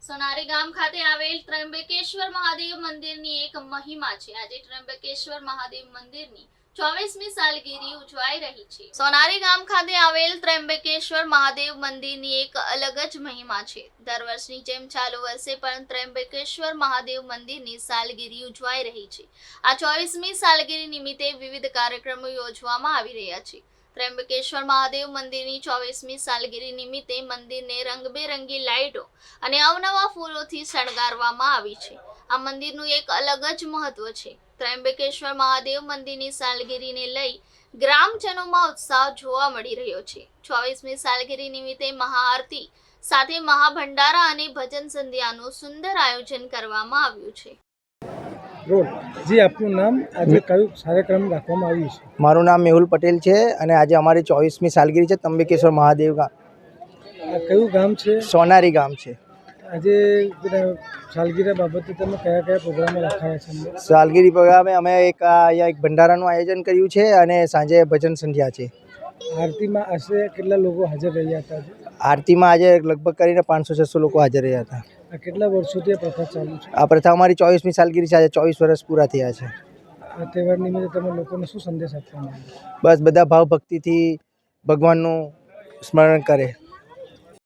સોનારી ગામ ખાતે આવેલ ત્રંબકેશ્વર મહાદેવ મંદિરની એક મહિમા છે। આજે ત્રંબકેશ્વર મહાદેવ મંદિરની 24મી સાલગીરી ઉજવાઈ રહી છે। સોનારી ગામ ખાતે આવેલ ત્રંબકેશ્વર મહાદેવ મંદિરની એક અલગ જ મહિમા છે। દર વર્ષની જેમ ચાલુ વર્ષે પણ ત્રંબકેશ્વર મહાદેવ મંદિરની સાલગીરી ઉજવાઈ રહી છે। આ 24મી સાલગીરી નિમિત્તે વિવિધ કાર્યક્રમો યોજવામાં આવી રહ્યા છે। ત્રંબકેશ્વર મહાદેવ મંદિરની 24મી સાલગીરી નિમિત્તે મંદિરને રંગબેરંગી લાઇટો અને અવનવા ફૂલોથી શણગારવામાં આવી છે। આ મંદિરનું એક અલગ જ મહત્વ છે। ત્રંબકેશ્વર મહાદેવ મંદિરની સાલગીરીને લઈ ગ્રામજનોમાં ઉત્સાહ જોવા મળી રહ્યો છે। 24મી સાલગીરી નિમિત્તે મહાઆરતી સાથે મહાભંડારા અને ભજન સંધ્યાનું સુંદર આયોજન કરવામાં આવ્યું છે। જી આપનું નામ, આજે કયું કાર્યક્રમ રાખવામાં આવ્યું છે? મારું નામ મેહુલ પટેલ છે અને આજે અમારી 24મી સાલગીરી છે ત્રંબકેશ્વર મહાદેવ આ કયું ગામ છે? સોનારી ગામ છે। આજે સાલગીરા બાબતે તમે કયા કયા પ્રોગ્રામો રાખાયા છે? સાલગીરી પ્રોગ્રામે અમે અહીંયા એક ભંડારાનું આયોજન કર્યું છે અને સાંજે ભજન સંધ્યા છે। આરતીમાં આશરે કેટલા લોકો હાજર રહ્યા હતા? આરતીમાં આજે લગભગ કરીને 500-600 લોકો હાજર રહ્યા હતા। આ કેટલા વર્ષોથી આ પ્રથા ચાલુ છે? આ પ્રથા અમારી 24મી સાલગીરી છે। આજે 24 વર્ષ પૂરા થયા છે। આ તહેવાર નિમિત્તે તમે લોકોને શું સંદેશ આપવા માંગો? બસ બધા ભાવ ભક્તિથી ભગવાનનું સ્મરણ કરે।